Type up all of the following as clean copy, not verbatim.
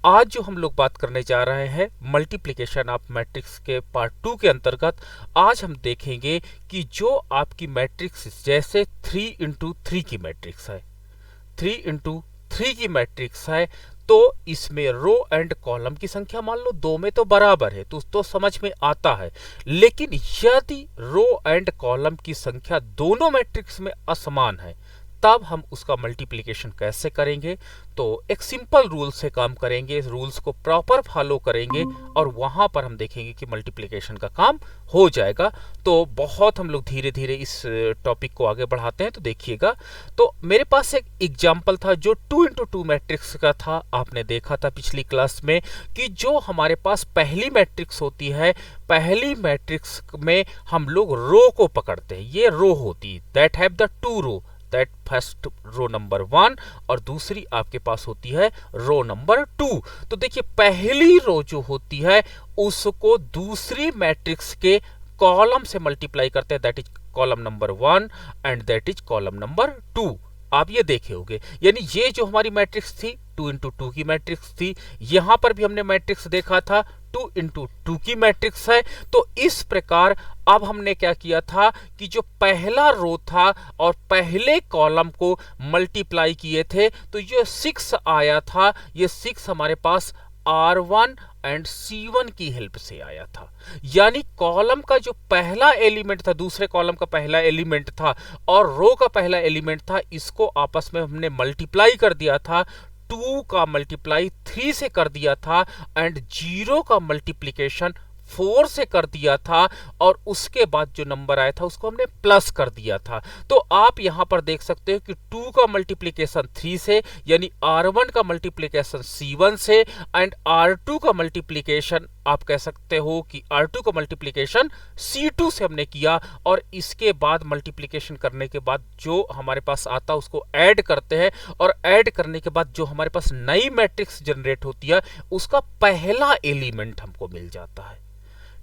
आज जो हम लोग बात करने जा रहे हैं मल्टीप्लिकेशन ऑफ मैट्रिक्स के पार्ट 2 के अंतर्गत आज हम देखेंगे कि जो आपकी मैट्रिक्स जैसे 3 × 3 की मैट्रिक्स है, 3 × 3 की मैट्रिक्स है, तो इसमें रो एंड कॉलम की संख्या मान लो 2 में तो बराबर है, तो समझ में आता है। लेकिन यदि रो एंड कॉलम की संख्या दोनों मैट्रिक्स में असमान है, तब हम उसका मल्टीप्लिकेशन कैसे करेंगे? तो एक सिंपल रूल से काम करेंगे, इस रूल्स को प्रॉपर फॉलो करेंगे और वहां पर हम देखेंगे कि मल्टीप्लिकेशन का काम हो जाएगा। तो बहुत हम लोग धीरे धीरे इस टॉपिक को आगे बढ़ाते हैं। तो देखिएगा, तो मेरे पास एक एग्जाम्पल था जो 2 × 2 मैट्रिक्स का था। आपने देखा था पिछली क्लास में कि जो हमारे पास पहली मैट्रिक्स होती है, पहली मैट्रिक्स में हम लोग रो को पकड़ते हैं। ये रो होती है that have the 2 row, that first row number 1 और दूसरी आपके पास होती है रो नंबर 2। तो देखिए, पहली रो जो होती है उसको दूसरी मैट्रिक्स के कॉलम से मल्टीप्लाई करते हैं, that is column number 1 and that is column number 2। आप ये देखे होंगे, यानी ये जो हमारी मैट्रिक्स थी 2 × 2 की मैट्रिक्स थी। यहां पर भी हमने मैट्रिक्स देखा था 2 × 2 की मैट्रिक्स है। तो इस प्रकार अब हमने क्या किया था कि जो पहला रो था और पहले कॉलम को मल्टीप्लाई किए थे, तो ये 6 आया था। ये 6 हमारे पास R1 एंड C1 की हेल्प से आया था। यानी कॉलम का जो पहला एलिमेंट था, दूसरे कॉलम का पहला एलिमेंट था और रो का पहला एलिमेंट था, इसको आपस में हमने मल्टीप्लाई कर दिया था। 2 का मल्टीप्लाई 3 से कर दिया था एंड 0 का मल्टीप्लिकेशन 4 से कर दिया था और उसके बाद जो नंबर आया था उसको हमने प्लस कर दिया था। तो आप यहां पर देख सकते हो कि 2 का मल्टीप्लिकेशन 3 से, यानी R1 का मल्टीप्लिकेशन C1 से एंड R2 का मल्टीप्लिकेशन आप कह सकते हो कि R2 का मल्टीप्लिकेशन C2 से हमने किया। और इसके बाद मल्टीप्लिकेशन करने के बाद जो हमारे पास आता उसको ऐड करते हैं और ऐड करने के बाद जो हमारे पास नई मैट्रिक्स जनरेट होती है उसका पहला एलिमेंट हमको मिल जाता है।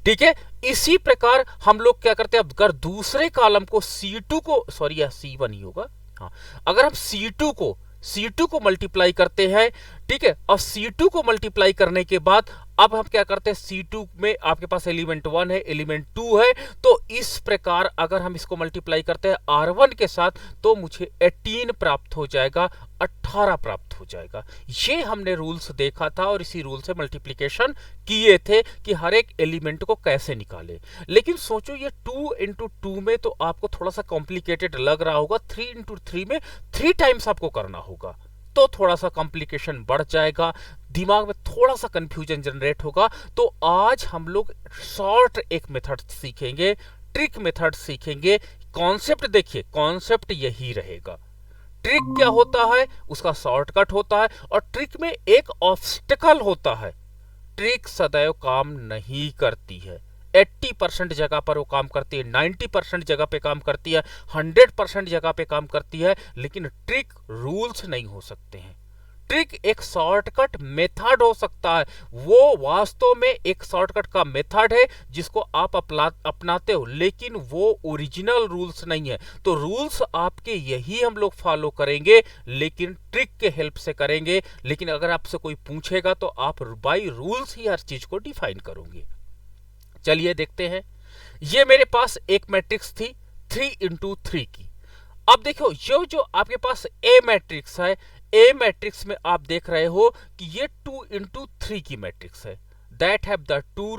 ठीक है, इसी प्रकार हम लोग क्या करते हैं, अगर दूसरे कॉलम को C2 को, सॉरी यह C1 ही होगा, हाँ, अगर हम C2 को मल्टीप्लाई करते हैं, ठीक है, और C2 को मल्टीप्लाई करने के बाद अब हम क्या करते हैं, C2 में आपके पास एलिमेंट 1 है, एलिमेंट 2 है, तो इस प्रकार अगर हम इसको मल्टीप्लाई करते हैं R1 के साथ तो मुझे 18 प्राप्त हो जाएगा, 18 प्राप्त हो जाएगा। ये हमने रूल्स देखा था और इसी रूल से मल्टीप्लिकेशन किए थे कि हर एक एलिमेंट को कैसे निकाले। लेकिन सोचो, ये 2 × 2 में तो आपको थोड़ा सा कॉम्प्लिकेटेड लग रहा होगा, 3 × 3 में 3 टाइम्स आपको करना होगा, तो थोड़ा सा कॉम्प्लिकेशन बढ़ जाएगा, दिमाग में थोड़ा सा कंफ्यूजन जनरेट होगा। तो आज हम लोग शॉर्ट एक मेथड सीखेंगे, ट्रिक मेथड सीखेंगे। कॉन्सेप्ट देखिए, कॉन्सेप्ट यही रहेगा। ट्रिक क्या होता है, उसका शॉर्टकट होता है और ट्रिक में एक ऑब्स्टिकल होता है। ट्रिक सदैव काम नहीं करती है। 80% जगह पर वो काम करती है, 90% जगह पे काम करती है, 100% जगह पे काम करती है, लेकिन ट्रिक रूल्स नहीं हो सकते हैं। ट्रिक एक शॉर्टकट मेथड हो सकता है, वो वास्तव में एक शॉर्टकट का मेथड है जिसको आप अपनाते हो, लेकिन वो ओरिजिनल रूल्स नहीं है। तो रूल्स आपके यही हम लोग फॉलो करेंगे, लेकिन ट्रिक के हेल्प से करेंगे। लेकिन अगर आपसे कोई पूछेगा तो आप बाय रूल्स ही हर चीज को डिफाइन करोगे। चलिए देखते हैं, ये मेरे पास एक मैट्रिक्स थी 3 × 3 की। अब देखो, जो आपके पास ए मैट्रिक्स है, ए मैट्रिक्स में आप देख रहे हो कि ये 2 × 3 की मैट्रिक्स है, that have the 2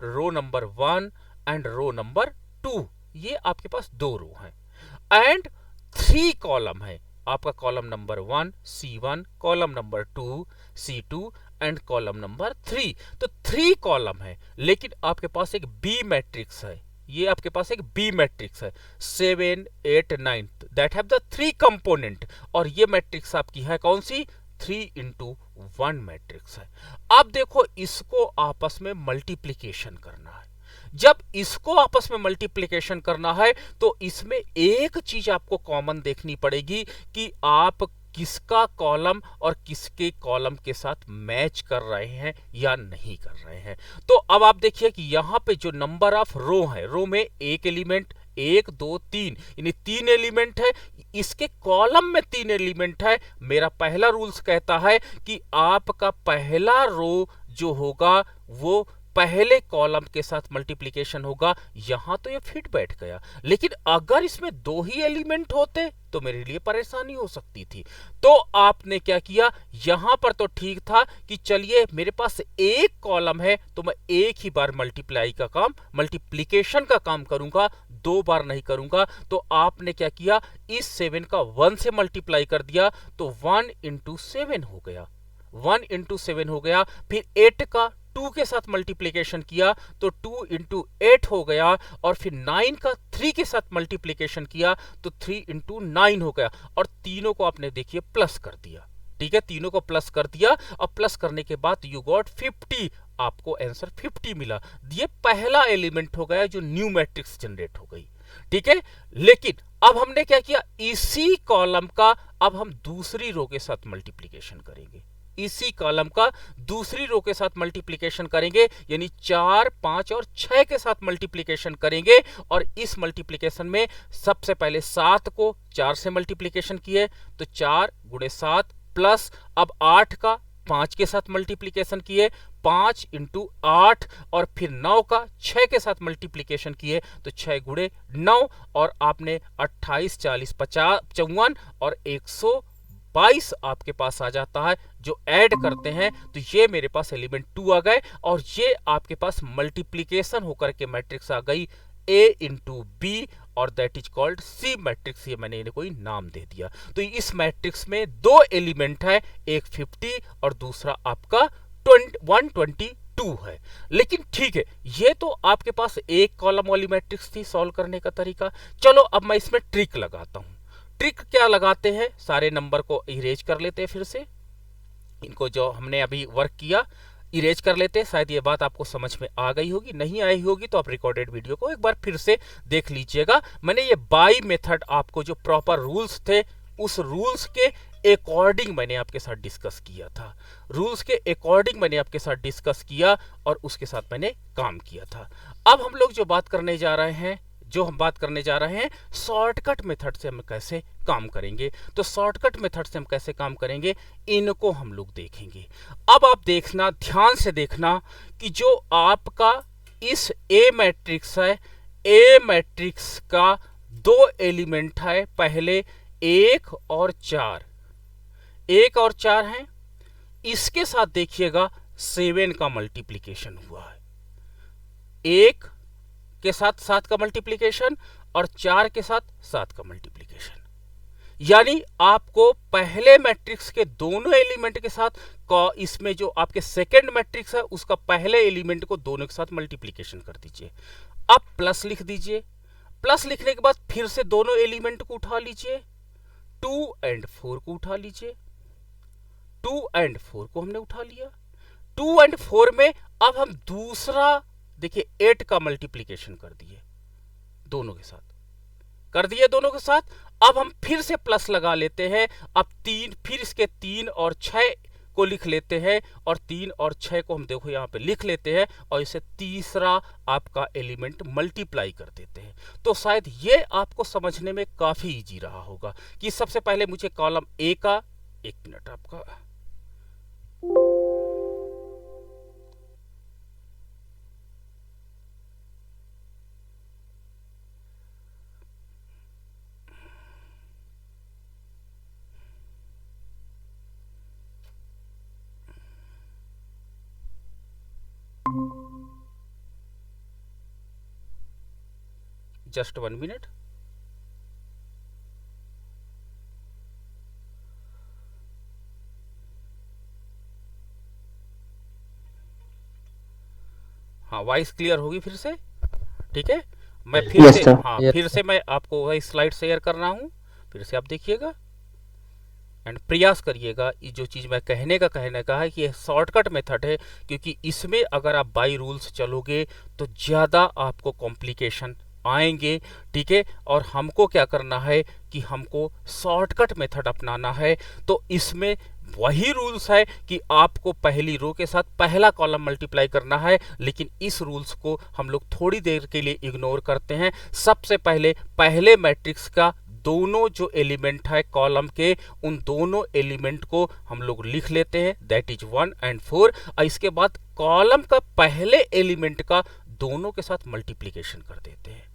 row number 1 and row number 2। ये आपके पास 2 रो हैं एंड 3 कॉलम है। आपका column number 1 C1, column number 2 C2 and column number 3। तो 3 कॉलम है, लेकिन आपके पास एक बी मैट्रिक्स है। ये आपके पास एक बी मैट्रिक्स है 7, 8, 9, दैट हैव द 3 कंपोनेंट। और ये मैट्रिक्स आपकी है कौन सी, 3 × 1 मैट्रिक्स है। अब देखो, इसको आपस में मल्टीप्लिकेशन करना है। जब इसको आपस में मल्टीप्लिकेशन करना है तो इसमें एक चीज आपको कॉमन देखनी पड़ेगी कि आप किसका कॉलम और किसके कॉलम के साथ मैच कर रहे हैं या नहीं कर रहे हैं। तो अब आप देखिए कि यहां पे जो नंबर ऑफ रो है, रो में एक एलिमेंट 1 2 3 यानी 3 एलिमेंट है, इसके कॉलम में 3 एलिमेंट है। मेरा पहला रूल्स कहता है कि आपका पहला रो जो होगा वो पहले कॉलम के साथ मल्टीप्लिकेशन होगा। यहां तो ये फिट बैठ गया, लेकिन अगर इसमें 2 ही एलिमेंट होते तो मेरे लिए परेशानी हो सकती थी। तो आपने क्या किया, यहां पर तो ठीक था कि चलिए मेरे पास एक कॉलम है तो मैं एक ही बार मल्टीप्लिकेशन का काम करूंगा, 2 बार नहीं करूंगा। तो आपने क्या किया, इस 7 का 1 से मल्टीप्लाई कर दिया तो 1 इंटू 7 हो गया, 1 इंटू 7 हो गया। फिर 8 का 2 के साथ मल्टीप्लिकेशन किया तो 2 इंटू 8 हो गया, और फिर 9 का 3 के साथ मल्टीप्लिकेशन किया तो 3 इंटू 9 हो गया, और तीनों को आपने देखिए प्लस कर दिया। ठीक है, तीनों को प्लस कर दिया, और प्लस करने के बाद यू गॉट 50, आपको आंसर 50 मिला। ये पहला एलिमेंट हो गया जो न्यू मैट्रिक्स जनरेट हो गई। ठीक है, लेकिन अब हमने क्या किया, इसी कॉलम का अब हम दूसरी रो के साथ मल्टीप्लिकेशन करेंगे, इसी कॉलम का दूसरी रो के साथ मल्टीप्लिकेशन करेंगे, यानी 4 5 और 6 के साथ मल्टीप्लिकेशन करेंगे। और इस मल्टीप्लिकेशन में सबसे पहले 7 को 4 से मल्टीप्लिकेशन किए तो 4 गुणे 7, प्लस अब 8 का 5 के साथ मल्टीप्लिकेशन किए, 5 इंटू 8, और फिर 9 का 6 के साथ मल्टीप्लिकेशन किए तो 6 गुणे 9, और आपने 28 40 50 54 और 122 आपके पास आ जाता है। जो ऐड करते हैं तो ये मेरे पास एलिमेंट 2 आ गए, और ये आपके पास मल्टीप्लिकेशन होकर के मैट्रिक्स आ गई A इंटू बी, और that is called C matrix. ये मैंने इन्हें कोई नाम दे दिया। तो इस मैट्रिक्स में 2 एलिमेंट है, एक 50 और दूसरा आपका 122 है। लेकिन ठीक है, ये तो आपके पास एक कॉलम वाली मैट्रिक्स थी सॉल्व करने का तरीका। चलो अब मैं इसमें ट्रिक लगाता हूं। ट्रिक क्या लगाते हैं, सारे नंबर को इरेज कर लेते हैं, फिर से इनको जो हमने अभी वर्क किया इरेज कर लेते हैं। शायद ये बात आपको समझ में आ गई होगी, नहीं आई होगी तो आप रिकॉर्डेड वीडियो को एक बार फिर से देख लीजिएगा। मैंने ये बाई मेथड आपको जो प्रॉपर रूल्स थे उस रूल्स के अकॉर्डिंग मैंने आपके साथ डिस्कस किया था, रूल्स के अकॉर्डिंग मैंने आपके साथ डिस्कस किया और उसके साथ मैंने काम किया था। अब हम लोग जो बात करने जा रहे हैं शॉर्टकट मेथड से हम कैसे काम करेंगे। तो शॉर्टकट मेथड से हम कैसे काम करेंगे इनको हम लोग देखेंगे। अब आप देखना, ध्यान से देखना कि जो आपका इस ए मैट्रिक्स है, ए मैट्रिक्स का 2 एलिमेंट है, पहले 1 और 4, 1 और 4 हैं। इसके साथ देखिएगा 7 का मल्टीप्लिकेशन हुआ है, 1 के साथ 7 का मल्टीप्लिकेशन और 4 के साथ 7 का मल्टीप्लिकेशन। यानी आपको पहले मैट्रिक्स के दोनों एलिमेंट के साथ इसमें जो आपके सेकंड मैट्रिक्स है उसका पहले एलिमेंट को दोनों के साथ मल्टीप्लिकेशन कर दीजिए। अब प्लस लिख दीजिए, प्लस लिखने के बाद फिर से दोनों एलिमेंट को उठा लीजिए, 2 और 4 को उठा लीजिए, 2 और 4 को हमने उठा लिया। 2 और 4 में अब हम दूसरा देखिए 8 का मल्टीप्लिकेशन कर दिए, दोनों के साथ कर दिए, दोनों के साथ। अब हम फिर से प्लस लगा लेते हैं, अब 3, फिर इसके 3 और 6 को लिख लेते हैं, और 3 और 6 को हम देखो यहां पे लिख लेते हैं, और इसे तीसरा आपका एलिमेंट मल्टीप्लाई कर देते हैं। तो शायद ये आपको समझने में काफी इजी रहा होगा कि सबसे पहले मुझे कॉलम ए का, एक मिनट आपका, जस्ट 1 मिनट। हाँ, वॉइस क्लियर होगी फिर से, ठीक है। मैं फिर से फिर से मैं आपको वही स्लाइड शेयर कर रहा हूँ, फिर से आप देखिएगा एंड प्रयास करिएगा। ये जो चीज़ मैं कहने का है कि ये शॉर्टकट मेथड है, क्योंकि इसमें अगर आप बाई रूल्स चलोगे तो ज़्यादा आपको कॉम्प्लिकेशन आएंगे, ठीक है। और हमको क्या करना है कि हमको शॉर्टकट मेथड अपनाना है। तो इसमें वही रूल्स है कि आपको पहली रो के साथ पहला कॉलम मल्टीप्लाई करना है, लेकिन इस रूल्स को हम लोग थोड़ी देर के लिए इग्नोर करते हैं। सबसे पहले पहले मैट्रिक्स का दोनों जो एलिमेंट है कॉलम के, उन दोनों एलिमेंट को हम लोग लिख लेते हैं, दैट इज 1 और 4। और इसके बाद कॉलम का पहले एलिमेंट का दोनों के साथ मल्टीप्लिकेशन कर देते हैं,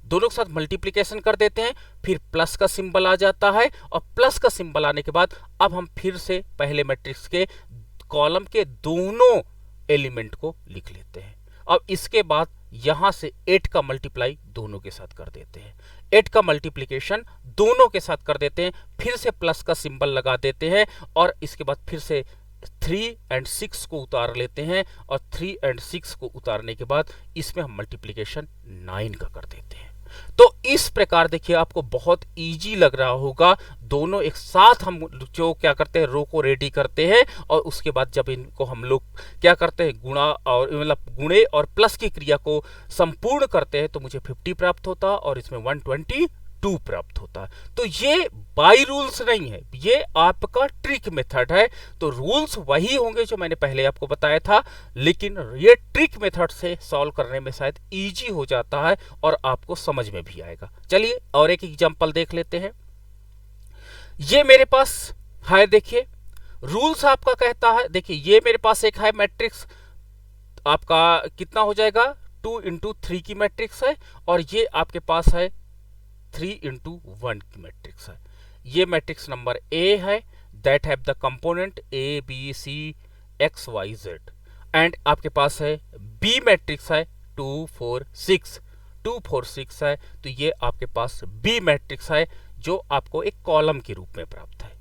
दोनों के साथ मल्टीप्लिकेशन कर देते हैं, फिर प्लस का सिंबल आ जाता है, और प्लस का सिंबल आने के बाद अब हम फिर से पहले मैट्रिक्स के कॉलम के दोनों एलिमेंट को लिख लेते हैं। अब इसके बाद यहां से 8 का मल्टीप्लाई दोनों के साथ कर देते हैं, 8 का मल्टीप्लिकेशन दोनों के साथ कर देते हैं, फिर से प्लस का सिंबल लगा देते हैं, और इसके बाद फिर से 3 और 6 को उतार लेते हैं, और 3 और 6 को उतारने के बाद इसमें हम मल्टीप्लिकेशन 9 का कर देते हैं। तो इस प्रकार देखिए आपको बहुत इजी लग रहा होगा। दोनों एक साथ हम जो क्या करते हैं, रो को रेडी करते हैं, और उसके बाद जब इनको हम लोग क्या करते हैं, गुणा और मतलब गुणे और प्लस की क्रिया को संपूर्ण करते हैं, तो मुझे 50 प्राप्त होता और इसमें 122 प्राप्त होता है। तो ये बाई रूल्स नहीं है, ये आपका ट्रिक मेथड है। तो रूल्स वही होंगे जो मैंने पहले आपको बताया था, लेकिन ये ट्रिक मेथड से सॉल्व करने में शायद इजी हो जाता है और आपको समझ में भी आएगा। चलिए और एक एग्जांपल देख लेते हैं। ये मेरे पास है, देखिए रूल्स आपका कहता है, देखिए ये मेरे पास एक है मैट्रिक्स, आपका कितना हो जाएगा, 2 इंटू 3 की मैट्रिक्स है, और ये आपके पास है 3 इंटू 1 की मैट्रिक्स है। ये मैट्रिक्स नंबर ए है, that have the component A B C X Y Z, and आपके पास है बी मैट्रिक्स है 2 4 6 2 4 6 है। तो ये आपके पास बी मैट्रिक्स है जो आपको एक कॉलम के रूप में प्राप्त है।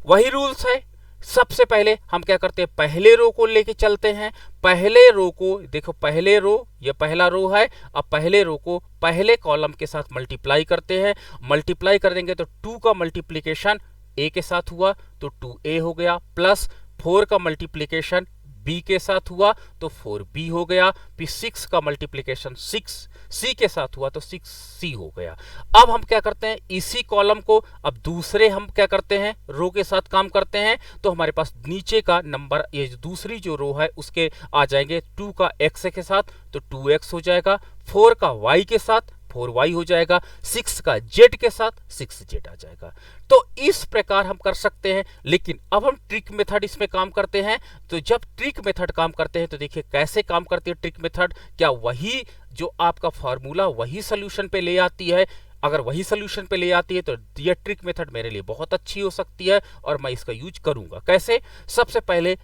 वही रूल्स है, सबसे पहले हम क्या करते हैं, पहले रो को लेके चलते हैं। पहले रो को देखो, पहले रो, ये पहला रो है, अब पहले रो को पहले कॉलम के साथ मल्टीप्लाई करते हैं। मल्टीप्लाई कर देंगे तो 2 का मल्टीप्लिकेशन ए के साथ हुआ तो 2a हो गया, प्लस 4 का मल्टीप्लिकेशन बी के साथ हुआ तो 4b हो गया, फिर 6 का मल्टीप्लिकेशन 6c के साथ हुआ तो 6c हो गया। अब हम क्या करते हैं, इसी कॉलम को अब दूसरे हम क्या करते हैं, रो के साथ काम करते हैं। तो हमारे पास नीचे का नंबर, ये दूसरी जो रो है उसके आ जाएंगे 2 का x के साथ तो 2x हो जाएगा, 4 का y के साथ 4y हो जाएगा, 6 का z के साथ 6z आ जाएगा। तो इस प्रकार हम कर सकते हैं। लेकिन अब हम ट्रिक मेथड इसमें काम करते हैं। तो जब ट्रिक मेथड काम करते हैं तो देखिए कैसे काम करती है ट्रिक मेथड। क्या वही जो आपका फॉर्मूला वही सोल्यूशन पे ले आती है? अगर वही सोल्यूशन पे ले आती है तो ये ट्रिक मेथड मेरे लिए बहुत अच्छी हो सकती है और मैं इसका यूज करूंगा। कैसे? सबसे पहले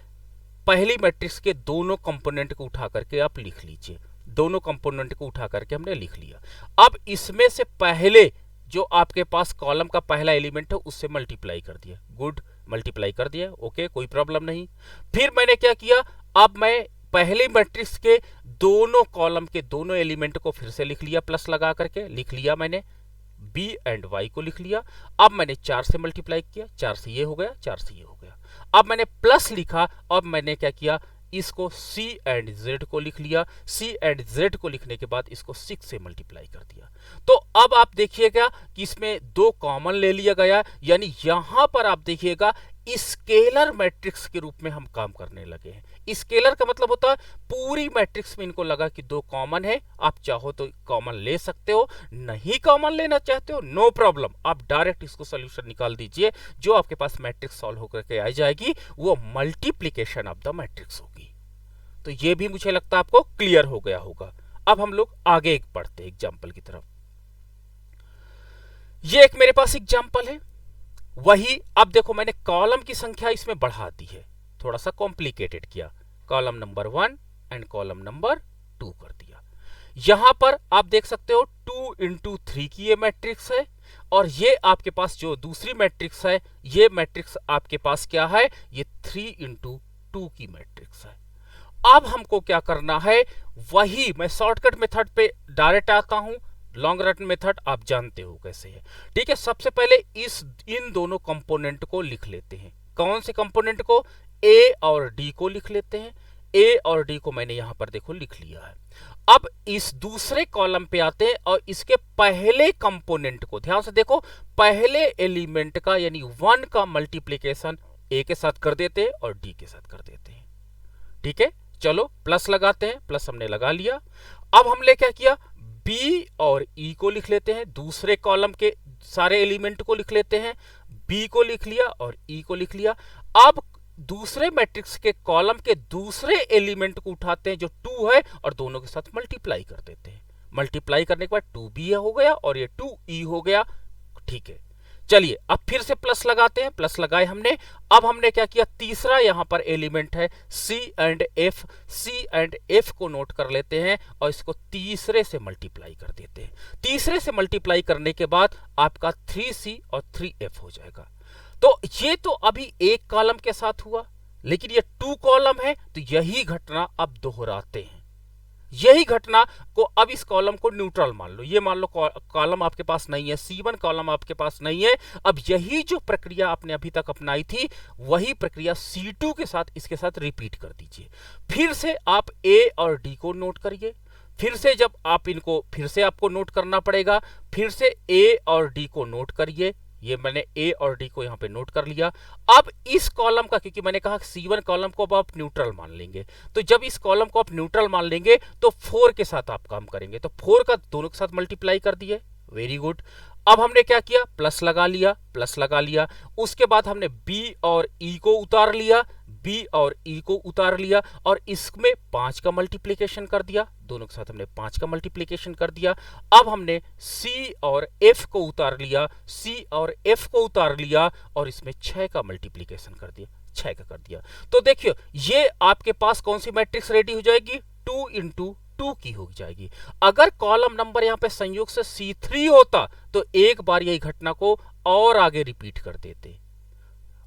पहली मैट्रिक्स के दोनों कंपोनेंट को उठा करके आप लिख लीजिए। दोनों कंपोनेंट को उठा करके हमने लिख लिया। अब इसमें से पहले जो आपके पास कॉलम का पहला एलिमेंट है उससे मल्टीप्लाई कर दिया। गुड, मल्टीप्लाई कर दिया, ओके, कोई प्रॉब्लम नहीं। फिर मैंने क्या किया, अब मैं पहले मैट्रिक्स के दोनों कॉलम के दोनों एलिमेंट को फिर से लिख लिया, प्लस लगा करके लिख लिया मैंने, बी एंड वाई को लिख लिया। अब मैंने 4 से मल्टीप्लाई किया, 4 से ये हो गया, 4 से ये हो गया। अब मैंने प्लस लिखा, अब मैंने क्या किया, इसको C एंड Z को लिख लिया। C एंड Z को लिखने के बाद इसको 6 से मल्टीप्लाई कर दिया। तो अब आप देखिएगा कि इसमें 2 कॉमन ले लिया गया, यानी यहां पर आप देखिएगा स्केलर मैट्रिक्स के रूप में हम काम करने लगे हैं। स्केलर का मतलब होता है पूरी मैट्रिक्स में इनको लगा कि 2 कॉमन है, आप चाहो तो कॉमन ले सकते हो, नहीं कॉमन लेना चाहते हो नो प्रॉब्लम, आप डायरेक्ट इसको सोल्यूशन निकाल दीजिए। जो आपके पास मैट्रिक्स सॉल्व होकर के आ जाएगी वो मल्टीप्लीकेशन ऑफ द मैट्रिक्स होगी। तो ये भी मुझे लगता है आपको क्लियर हो गया होगा। अब हम लोग आगे एक बढ़ते हैं एग्जाम्पल की तरफ। ये एक मेरे पास एग्जाम्पल है, वही अब देखो मैंने कॉलम की संख्या इसमें बढ़ा दी है, थोड़ा सा कॉम्प्लिकेटेड किया, column number 1 and column number 2 कर दिया। यहां पर आप देख सकते हो 2 इंटू 3 की ये मैट्रिक्स है, और ये आपके पास जो दूसरी मैट्रिक्स है, ये मैट्रिक्स आपके पास क्या है, ये 3 इंटू 2 की मैट्रिक्स है। अब हमको क्या करना है, वही मैं शॉर्टकट मेथड पे डायरेक्ट आता हूं, लॉन्ग रन मेथड आप जानते हो कैसे है, ठीक है। सबसे पहले इन दोनों कंपोनेंट को लिख लेते हैं। कौन से कंपोनेंट को? ए और डी को लिख लेते हैं। ए और डी को मैंने यहां पर देखो लिख लिया है। अब इस दूसरे कॉलम पे आते हैं और इसके पहले कंपोनेंट को ध्यान से देखो, पहले एलिमेंट का यानी 1 का मल्टीप्लीकेशन ए के साथ कर देते हैं और डी के साथ कर देते हैं। ठीक है, चलो प्लस लगाते हैं, प्लस हमने लगा लिया। अब हमने क्या किया, बी और ई को लिख लेते हैं, दूसरे कॉलम के सारे एलिमेंट को लिख लेते हैं, बी को लिख लिया और ई को लिख लिया। अब दूसरे मैट्रिक्स के कॉलम के दूसरे एलिमेंट को उठाते हैं जो 2 है और दोनों के साथ मल्टीप्लाई कर देते हैं। मल्टीप्लाई करने के बाद 2b हो गया और ये 2e हो गया। ठीक है, चलिए अब फिर से प्लस लगाते हैं, प्लस लगाए हमने। अब हमने क्या किया, तीसरा यहां पर एलिमेंट है c and f, c and f को नोट कर लेते हैं और इसको तीसरे से मल्टीप्लाई कर देते हैं। तीसरे से मल्टीप्लाई करने के बाद आपका 3c और 3f हो जाएगा। तो ये तो अभी एक कॉलम के साथ हुआ, लेकिन ये 2 कॉलम है, तो यही घटना अब दोहराते हैं। यही घटना को अब इस कॉलम को न्यूट्रल मान लो, ये मान लो कॉलम आपके पास नहीं है, C1 कॉलम आपके पास नहीं है। अब यही जो प्रक्रिया आपने अभी तक अपनाई थी, वही प्रक्रिया C2 के साथ इसके साथ रिपीट कर दीजिए। फिर से आप A और D को नोट करिए, फिर से जब आप इनको फिर से आपको नोट करना पड़ेगा, फिर से A और D को नोट करिए। ये मैंने A और D को यहाँ पे नोट कर लिया। अब इस कॉलम का, क्योंकि मैंने कहा C1 कॉलम को अब आप न्यूट्रल मान लेंगे, तो जब इस कॉलम को आप न्यूट्रल मान लेंगे तो 4 के साथ आप काम करेंगे, तो 4 का दोनों के साथ मल्टीप्लाई कर दिए। Very good. अब हमने क्या किया, प्लस लगा लिया, प्लस लगा लिया। उसके बाद हमने B और E को उतार लिया, B और E को उतार लिया और इसमें 5 का मल्टीप्लिकेशन कर दिया, दोनों के साथ हमने 5 का मल्टीप्लिकेशन कर दिया। अब हमने C और F को उतार लिया, C और F को उतार लिया और इसमें 6 का मल्टीप्लिकेशन कर दिया, 6 का कर दिया। तो देखिए ये आपके पास कौन सी मैट्रिक्स रेडी हो जाएगी, 2 इंटू 2 की हो जाएगी। अगर कॉलम नंबर यहाँ पे संयोग से C3 होता तो एक बार यही घटना को और आगे रिपीट कर देते,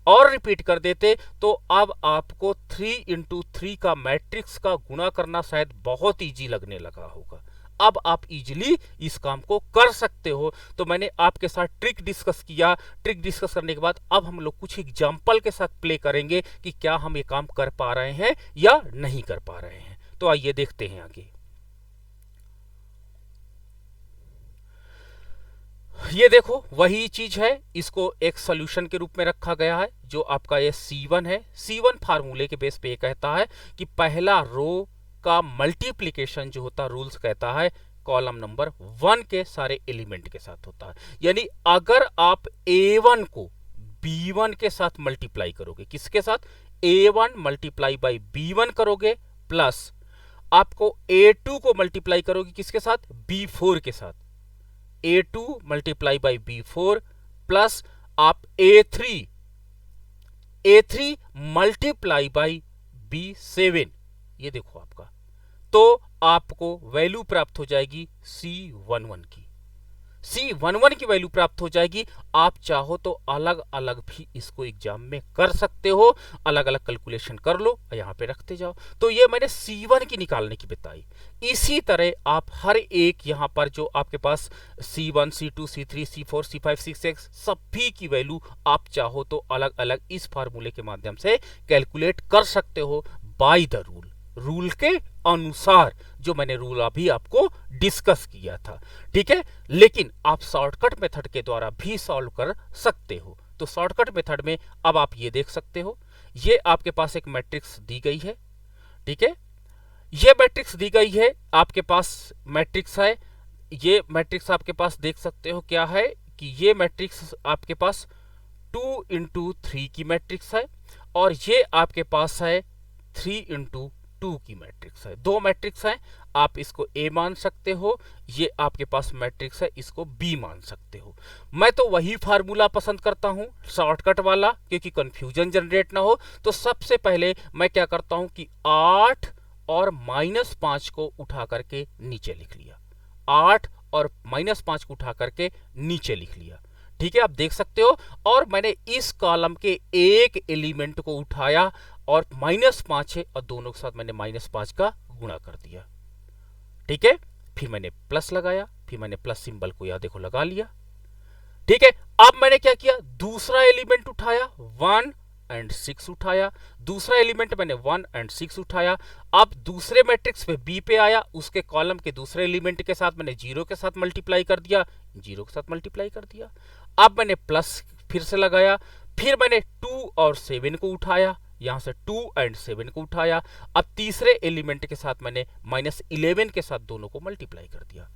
और रिपीट कर देते, तो अब आपको 3 इंटू 3 का मैट्रिक्स का गुणा करना शायद बहुत इजी लगने लगा होगा। अब आप इजीली इस काम को कर सकते हो। तो मैंने आपके साथ ट्रिक डिस्कस किया, ट्रिक डिस्कस करने के बाद अब हम लोग कुछ एग्जाम्पल के साथ प्ले करेंगे कि क्या हम ये काम कर पा रहे हैं या नहीं कर पा रहे हैं। तो आइए देखते हैं आगे। ये देखो वही चीज है, इसको एक सॉल्यूशन के रूप में रखा गया है। जो आपका ये C1 है, C1 फार्मूले के बेस पे ये कहता है कि पहला रो का मल्टीप्लिकेशन जो होता है, रूल्स कहता है कॉलम नंबर 1 के सारे एलिमेंट के साथ होता है। यानी अगर आप A1 को B1 के साथ मल्टीप्लाई करोगे, किसके साथ, A1 मल्टीप्लाई बाई B1 करोगे, प्लस आपको A2 को मल्टीप्लाई करोगे किसके साथ, B4 के साथ, A2 multiply by B4 plus आप A3 मल्टीप्लाई बाई B7, ये देखो आपका, तो आपको वैल्यू प्राप्त हो जाएगी C11 की। C11 की वैल्यू प्राप्त हो जाएगी। आप चाहो तो अलग अलग भी इसको एग्जाम में कर सकते हो, अलग अलग कैलकुलेशन कर लो और यहाँ पे रखते जाओ। तो ये मैंने C1 की निकालने की बताई। इसी तरह आप हर एक यहाँ पर जो आपके पास C1, C2, C3, C4, C5, C6 सभी की वैल्यू आप चाहो तो अलग अलग इस फार्मूले के माध्यम से कैलकुलेट कर सकते हो, बाय द रूल, रूल के अनुसार, जो मैंने रूल अभी आपको डिस्कस किया था। ठीक है, लेकिन आप शॉर्टकट मेथड के द्वारा भी सॉल्व कर सकते हो। तो शॉर्टकट मेथड में अब आप ये देख सकते हो, ये आपके पास एक मैट्रिक्स दी गई है। ठीक है, ये मैट्रिक्स दी गई है, आपके पास मैट्रिक्स है। ये मैट्रिक्स आपके पास देख सकते हो क्या है कि ये मैट्रिक्स आपके पास 2 इंटू 3 की मैट्रिक्स है और ये आपके पास है 3 इंटू 2 की मैट्रिक्स है। दो मैट्रिक्स है, आप इसको A मान सकते हो, ये आपके पास मैट्रिक्स है, इसको B मान सकते हो। मैं तो वही फार्मूला पसंद करता हूं, शॉर्टकट वाला, क्योंकि कंफ्यूजन जनरेट ना हो। तो सबसे पहले मैं क्या करता हूं कि 8 और -5 को उठा करके नीचे लिख लिया, 8 और -5 को उठा करके नीचे लिख लिया। ठीक है, आप देख सकते हो। और मैंने इस कॉलम के एक एलिमेंट को उठाया और -5 है और दोनों के साथ मैंने -5 का गुणा कर दिया। ठीक है, फिर मैंने प्लस लगाया, फिर मैंने प्लस सिंबल को यहां देखो लगा लिया। ठीक है, अब मैंने क्या किया, दूसरा एलिमेंट उठाया, 1 और 6 उठाया, दूसरा एलिमेंट मैंने 1 और 6 उठाया। अब दूसरे मैट्रिक्स पे B पे आया, उसके कॉलम के दूसरे एलिमेंट के साथ मैंने 0 के साथ मल्टीप्लाई कर दिया, 0 के साथ मल्टीप्लाई कर दिया। अब मैंने प्लस फिर से लगाया, फिर मैंने 2 और 7 को उठाया, यहां से 2 एंड 7 को उठाया। अब तीसरे एलिमेंट के साथ मैंने -11 के साथ दोनों को मल्टीप्लाई कर दिया।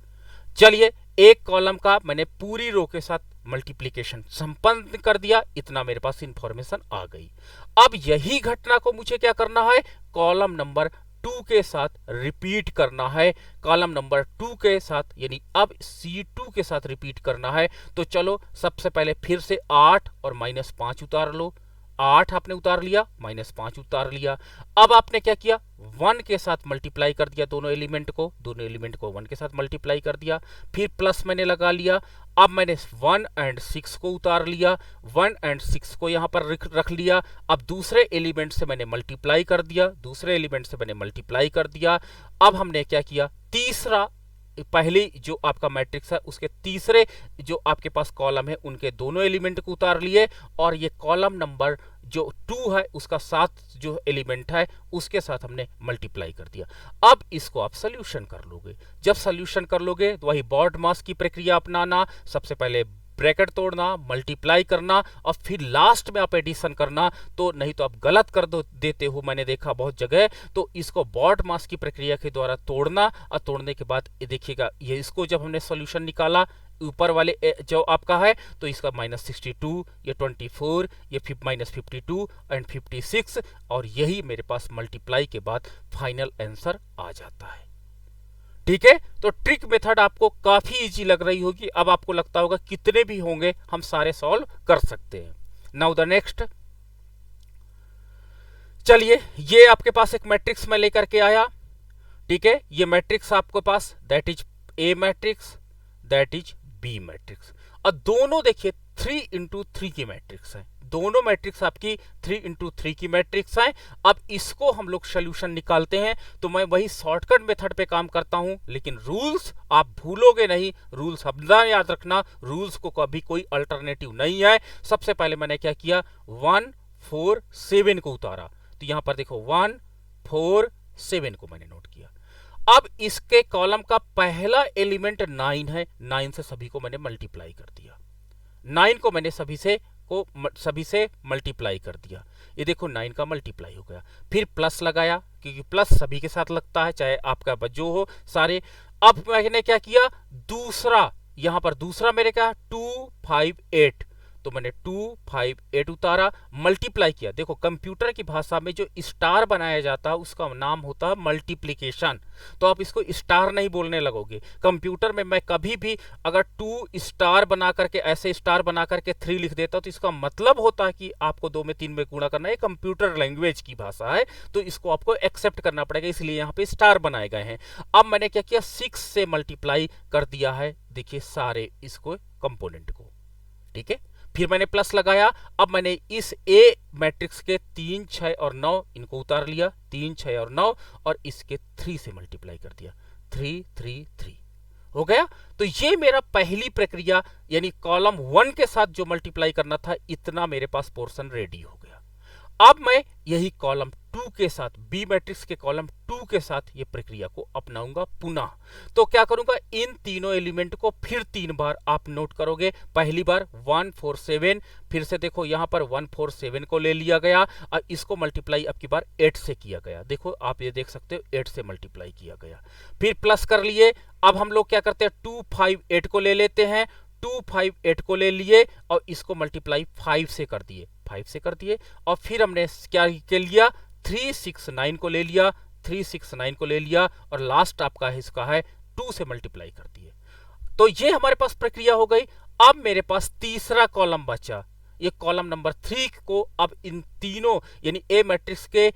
चलिए, एक कॉलम का मैंने पूरी रो के साथ मल्टीप्लिकेशन संपन्न कर दिया, इतना मेरे पास इंफॉर्मेशन आ गई। अब यही घटना को मुझे क्या करना है, कॉलम नंबर 2 के साथ रिपीट करना है, कॉलम नंबर 2 के साथ, यानी अब C2 के साथ रिपीट करना है। तो चलो सबसे पहले फिर से 8 और -5 उतार लो। 8 आपने उतार लिया, -5 उतार लिया। अब आपने क्या किया, 1 के साथ मल्टीप्लाई कर दिया दोनों एलिमेंट को 1 के साथ मल्टीप्लाई कर दिया। फिर प्लस मैंने लगा लिया। अब मैंने 1 एंड 6 को उतार लिया, 1 एंड 6 को यहां पर रख लिया। अब दूसरे एलिमेंट से मैंने मल्टीप्लाई कर दिया, अब हमने क्या किया, तीसरा, पहली जो आपका मैट्रिक्स है उसके तीसरे जो आपके पास कॉलम है उनके दोनों एलिमेंट को उतार लिए, और ये कॉलम नंबर जो 2 है उसका 7 जो एलिमेंट है उसके साथ हमने मल्टीप्लाई कर दिया। अब इसको आप सोल्यूशन कर लोगे। जब सोल्यूशन कर लोगे तो वही बॉडमास की प्रक्रिया अपनाना, सबसे पहले ब्रैकेट तोड़ना, मल्टीप्लाई करना और फिर लास्ट में आप एडिशन करना। तो नहीं तो आप गलत कर देते हो, मैंने देखा बहुत जगह। तो इसको बॉडमास की प्रक्रिया के द्वारा तोड़ना, और तोड़ने के बाद ये देखिएगा, ये इसको जब हमने सॉल्यूशन निकाला ऊपर वाले जो आपका है, तो इसका -62, ये 24, ये -52 एंड 56, और यही मेरे पास मल्टीप्लाई के बाद फाइनल आंसर आ जाता है। ठीक है, तो ट्रिक मेथड आपको काफी इजी लग रही होगी। अब आपको लगता होगा कितने भी होंगे हम सारे सॉल्व कर सकते हैं। नाउ द नेक्स्ट, चलिए ये आपके पास एक मैट्रिक्स मैं लेकर के आया। ठीक है, ये मैट्रिक्स आपके पास that is A matrix, that is B matrix, और दोनों देखिए 3 इंटू 3 की मैट्रिक्स है। दोनों मैट्रिक्स आपकी 3 इंटू 3 की मैट्रिक्स है। अब इसको हम लोग सोल्यूशन निकालते हैं। तो मैं वही शॉर्टकट मेथड पे काम करता हूं, लेकिन रूल्स आप भूलोगे नहीं। रूल्स हमेशा याद रखना, रूल्स को कभी कोई अल्टरनेटिव नहीं है। सबसे पहले मैंने क्या किया, 1 4 7 को उतारा। तो यहां पर देखो 1 4 7 को मैंने नोट किया। अब इसके कॉलम का पहला एलिमेंट 9 है, 9 से सभी को मैंने मल्टीप्लाई कर दिया। 9 को मैंने सभी से मल्टीप्लाई कर दिया। ये देखो 9 का मल्टीप्लाई हो गया। फिर प्लस लगाया, क्योंकि प्लस सभी के साथ लगता है, चाहे आपका जो हो सारे। अब मैंने क्या किया, दूसरा, यहां पर दूसरा मेरे क्या 2 5 8, तो मैंने 2 5 8 उतारा, मल्टीप्लाई किया। देखो कंप्यूटर की भाषा में जो स्टार बनाया जाता है उसका नाम होता है मल्टीप्लिकेशन। तो आप इसको स्टार नहीं बोलने लगोगे। कंप्यूटर में मैं कभी भी अगर 2 स्टार बना करके, ऐसे स्टार बना करके 3 लिख देता हूं, तो इसका मतलब होता है कि आपको 2 में 3 में गुणा करना है। कंप्यूटर लैंग्वेज की भाषा है, तो इसको आपको एक्सेप्ट करना पड़ेगा, इसलिए यहाँ पे स्टार बनाए गए हैं। अब मैंने क्या किया, 6 से मल्टीप्लाई कर दिया है, देखिए सारे इसको कंपोनेंट को। ठीक है, फिर मैंने प्लस लगाया। अब मैंने इस ए मैट्रिक्स के 3 6 और 9 इनको उतार लिया, 3 6 और 9, और इसके 3 से मल्टीप्लाई कर दिया, 3 3 3 हो गया। तो ये मेरा पहली प्रक्रिया, यानी कॉलम 1 के साथ जो मल्टीप्लाई करना था, इतना मेरे पास पोर्शन रेडी हो गया। अब मैं यही कॉलम 2 के साथ, बी मैट्रिक्स के कॉलम 2 के साथ ये प्रक्रिया को अपनाऊंगा पुनः। तो क्या करूंगा, इन तीनों एलिमेंट को फिर 3 बार आप नोट करोगे। पहली बार 1 4 7, फिर से देखो यहां पर 1 4 7 को ले लिया गया, और इसको मल्टीप्लाई अब की बार 8 से किया गया। देखो आप ये देख सकते हो 8 से मल्टीप्लाई किया गया, फिर प्लस कर लिए। अब हम लोग क्या करते हैं, 2 5 8 को ले लेते हैं, 2 5 8 को ले लिए और इसको मल्टीप्लाई 5 से कर दिए, 5 से कर दिए। और फिर हमने क्या लिया, 3 6 9 को ले लिया, 3 6 9 को ले लिया, और लास्ट आपका इसका है 2 से मल्टीप्लाई कर दिए। तो ये हमारे पास प्रक्रिया हो गई। अब मेरे पास तीसरा कॉलम बचा, ये कॉलम नंबर 3 को अब इन तीनों, यानी ए मैट्रिक्स के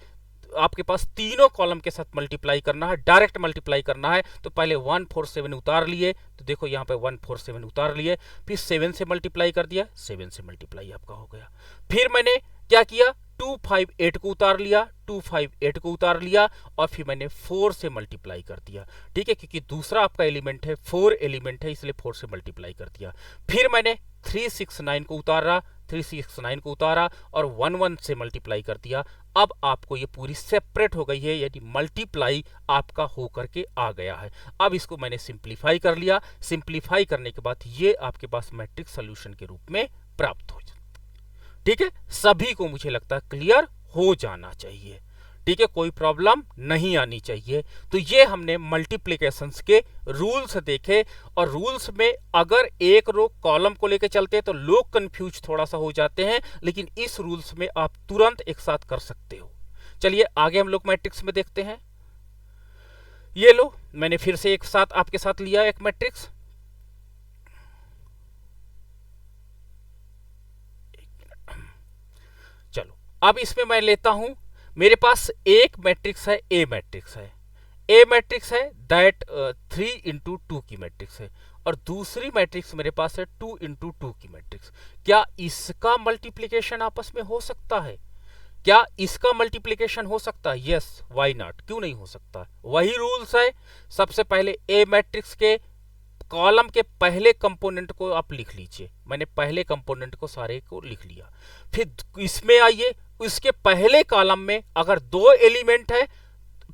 आपके पास तीनों कॉलम के साथ मल्टीप्लाई करना है, डायरेक्ट मल्टीप्लाई करना है। तो पहले 1 4 7 उतार लिए, तो देखो यहाँ पे 1 4 7 उतार लिए, फिर 7 से मल्टीप्लाई कर दिया, 7 से मल्टीप्लाई आपका हो गया। फिर मैंने क्या किया, 2 5 8 को उतार लिया, 2 5 8 को उतार लिया, और फिर मैंने 4 से मल्टीप्लाई कर दिया। ठीक है, क्योंकि दूसरा आपका एलिमेंट है, 4 एलिमेंट है, इसलिए 4 से मल्टीप्लाई कर दिया। फिर मैंने 3 6 9 को उतारा, 3 6 9 को उतारा, और 1 1 से मल्टीप्लाई कर दिया। अब आपको ये पूरी सेपरेट हो गई है, यानी मल्टीप्लाई आपका होकर के आ गया है। अब इसको मैंने सिंप्लीफाई कर लिया। सिंप्लीफाई करने के बाद ये आपके पास मैट्रिक्स सॉल्यूशन के रूप में प्राप्त हो जाए। ठीक है, सभी को मुझे लगता है क्लियर हो जाना चाहिए। ठीक है, कोई प्रॉब्लम नहीं आनी चाहिए। तो ये हमने मल्टीप्लिकेशंस के रूल्स देखे, और रूल्स में अगर एक रो कॉलम को लेकर चलते हैं तो लोग कंफ्यूज थोड़ा सा हो जाते हैं, लेकिन इस रूल्स में आप तुरंत एक साथ कर सकते हो। चलिए आगे हम लोग मैट्रिक्स में देखते हैं। ये लो, मैंने फिर से एक साथ आपके साथ लिया एक मैट्रिक्स। चलो अब इसमें मैं लेता हूं, मेरे पास एक मैट्रिक्स है, ए मैट्रिक्स है, ए मैट्रिक्स है दैट 3x2 की मैट्रिक्स है, और दूसरी मैट्रिक्स मेरे पास है 2x2 की मैट्रिक्स। क्या इसका मल्टीप्लिकेशन आपस में हो सकता है? क्या इसका मल्टीप्लिकेशन हो सकता है? यस, व्हाई नॉट, क्यों नहीं हो सकता? वही रूल्स है। सबसे पहले ए मैट्रिक्स के कॉलम के पहले कंपोनेंट को आप लिख लीजिए। मैंने पहले कंपोनेंट को सारे को लिख लिया। फिर इसमें आइए, उसके पहले कॉलम में अगर दो एलिमेंट है,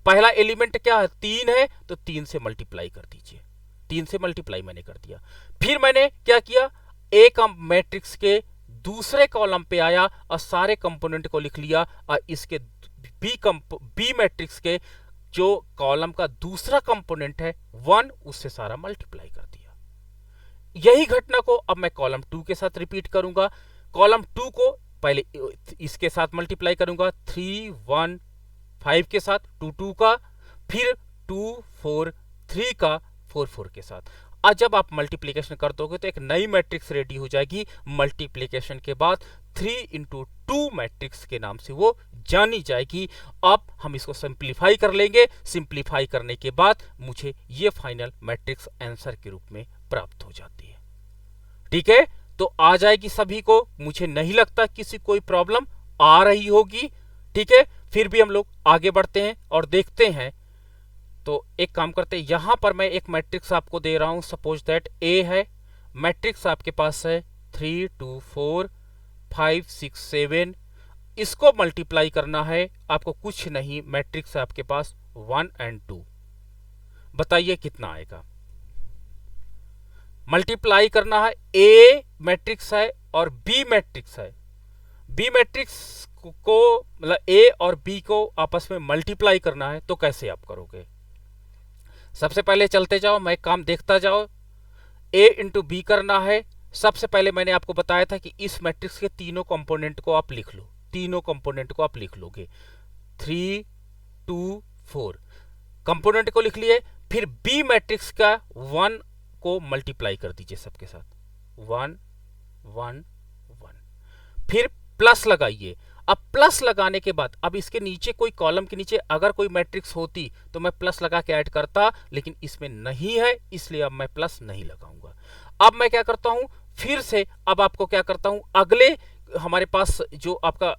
पहला एलिमेंट क्या है, 3 है, तो 3 से मल्टीप्लाई कर दीजिए। 3 से मल्टीप्लाई मैंने कर दिया। फिर मैंने क्या किया, एक मैट्रिक्स के दूसरे कॉलम पे आया और सारे कंपोनेंट को लिख लिया, और इसके बी मैट्रिक्स के जो कॉलम का दूसरा कंपोनेंट है 1, उससे सारा मल्टीप्लाई कर दिया। यही घटना को अब मैं कॉलम 2 के साथ रिपीट करूंगा। कॉलम 2 को पहले इसके साथ मल्टीप्लाई करूंगा, 3 1 5 के साथ, 2 2 का, फिर 2 4 3 का, 4 4 के साथ। और जब आप मल्टीप्लिकेशन कर दोगे तो एक नई मैट्रिक्स रेडी हो जाएगी। मल्टीप्लिकेशन के बाद 3x2 मैट्रिक्स के नाम से वो जानी जाएगी। अब हम इसको सिंप्लीफाई कर लेंगे। सिंप्लीफाई करने के बाद मुझे ये फाइनल मैट्रिक्स आंसर के रूप में प्राप्त हो जाती है। ठीक है, तो आ जाएगी सभी को। मुझे नहीं लगता किसी कोई प्रॉब्लम आ रही होगी। ठीक है, फिर भी हम लोग आगे बढ़ते हैं और देखते हैं। तो एक काम करते हैं, यहां पर मैं एक मैट्रिक्स आपको दे रहा हूं। सपोज दैट ए है, मैट्रिक्स आपके पास है 3 2 4 5 6 7। इसको मल्टीप्लाई करना है आपको, कुछ नहीं, मैट्रिक्स है आपके पास 1 और 2। बताइए कितना आएगा? मल्टीप्लाई करना है, ए मैट्रिक्स है और बी मैट्रिक्स है। बी मैट्रिक्स को मतलब ए और बी को आपस में मल्टीप्लाई करना है, तो कैसे आप करोगे? सबसे पहले चलते जाओ, मैं काम देखता जाओ। ए इंटू बी करना है। सबसे पहले मैंने आपको बताया था कि इस मैट्रिक्स के तीनों कंपोनेंट को आप लिख लो। तीनों कंपोनेंट को आप लिख लोगे, 3 2 4 कंपोनेंट को लिख लिए। फिर बी मैट्रिक्स का 1 को मल्टीप्लाई कर दीजिए सबके साथ, 1 1 1। फिर प्लस लगाइए। अब प्लस लगाने के बाद अब इसके नीचे कोई कॉलम के नीचे अगर कोई मैट्रिक्स होती तो मैं प्लस लगा के ऐड करता, लेकिन इसमें नहीं है, इसलिए अब मैं प्लस नहीं लगाऊंगा। अब मैं क्या करता हूं, फिर से अब आपको क्या करता हूं, अगले हमारे पास जो आपका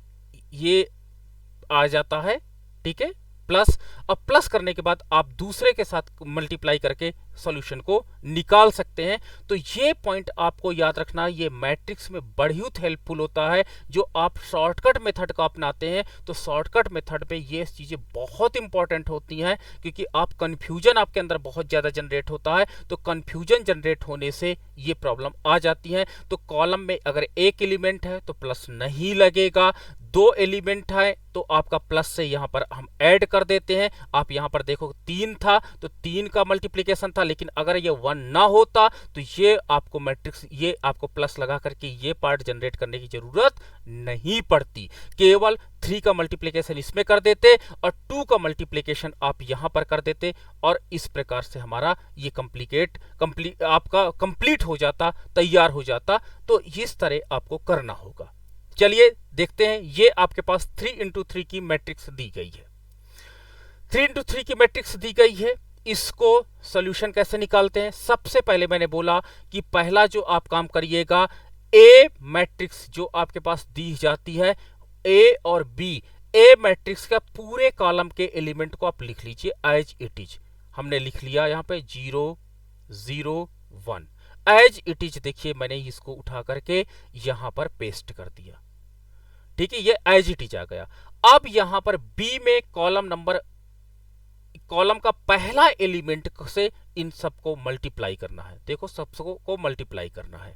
ये आ जाता है, ठीक है, प्लस। अब प्लस करने के बाद आप दूसरे के साथ मल्टीप्लाई करके सॉल्यूशन को निकाल सकते हैं। तो ये पॉइंट आपको याद रखना, ये मैट्रिक्स में बहुत हेल्पफुल होता है। जो आप शॉर्टकट मेथड को अपनाते हैं तो शॉर्टकट मेथड में ये चीजें बहुत इंपॉर्टेंट होती हैं, क्योंकि आप कंफ्यूजन आपके अंदर बहुत ज्यादा जनरेट होता है, तो कंफ्यूजन जनरेट होने से ये प्रॉब्लम आ जाती है। तो कॉलम में अगर एक एलिमेंट है तो प्लस नहीं लगेगा, 2 एलिमेंट है तो आपका प्लस से यहां पर हम ऐड कर देते हैं। आप यहां पर देखो 3 था तो 3 का मल्टीप्लिकेशन था, लेकिन अगर ये 1 ना होता तो ये आपको मैट्रिक्स, ये आपको प्लस लगा करके ये पार्ट जनरेट करने की जरूरत नहीं पड़ती। केवल 3 का मल्टीप्लिकेशन इसमें कर देते और 2 का मल्टीप्लिकेशन आप यहां पर कर देते, और इस प्रकार से हमारा ये आपका कंप्लीट हो जाता, तैयार हो जाता। तो इस तरह आपको करना होगा। चलिए देखते हैं, ये आपके पास 3x3 की मैट्रिक्स दी गई है। 3x3 की मैट्रिक्स दी गई है, इसको सॉल्यूशन कैसे निकालते हैं? सबसे पहले मैंने बोला कि पहला जो आप काम करिएगा, ए मैट्रिक्स जो आपके पास दी जाती है, ए और बी, ए मैट्रिक्स का पूरे कॉलम के एलिमेंट को आप लिख लीजिए एज इट इज। हमने लिख लिया यहां पे 0 0 1 एज इट इज। देखिए मैंने इसको उठा करके यहां पर पेस्ट कर दिया, ठीक है, ये एज इट इज आ गया। अब यहां पर बी में कॉलम का पहला एलिमेंट से इन सबको मल्टीप्लाई करना है। देखो सबको मल्टीप्लाई करना है।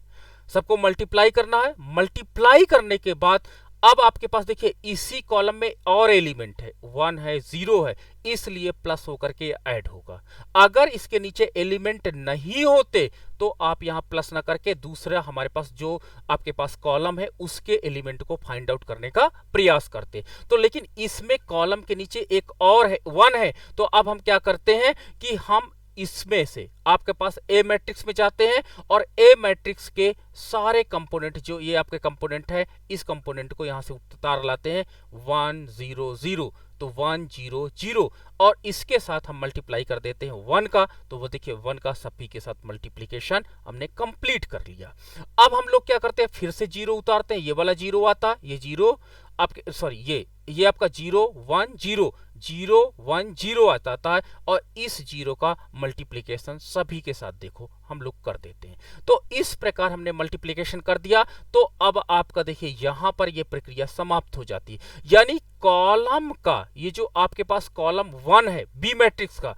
सबको मल्टीप्लाई करना है। मल्टीप्लाई करने के बाद अब आपके पास देखिए इसी कॉलम में और एलिमेंट है, 1 है, 0 है, इसलिए प्लस होकर के ऐड होगा। अगर इसके नीचे एलिमेंट नहीं होते तो आप यहां प्लस ना करके दूसरा हमारे पास जो आपके पास कॉलम है उसके एलिमेंट को फाइंड आउट करने का प्रयास करते। तो लेकिन इसमें कॉलम के नीचे एक और है, 1 है, तो अब हम क्या करते हैं कि हम इसमें से आपके पास ए मैट्रिक्स में जाते हैं और ए मैट्रिक्स के सारे कंपोनेंट जो ये आपके कंपोनेंट है इस कंपोनेंट को यहां से उतार लाते हैं 1 0 0, तो 1 0 0 और इसके साथ हम मल्टीप्लाई कर देते हैं 1 का, तो वो देखिए 1 का सभी के साथ मल्टीप्लीकेशन हमने कंप्लीट कर लिया। अब हम लोग क्या करते हैं, फिर से 0 उतारते हैं, ये वाला 0 आता, ये 0 आपके सॉरी ये आपका 0 1 0 0 1 0 आता है और इस 0 का मल्टीप्लिकेशन सभी के साथ देखो हम लोग कर देते हैं। तो इस प्रकार हमने मल्टीप्लिकेशन कर दिया। तो अब आपका देखिए यहां पर ये प्रक्रिया समाप्त हो जाती है, यानी कॉलम का ये जो आपके पास कॉलम 1 है बी मैट्रिक्स का,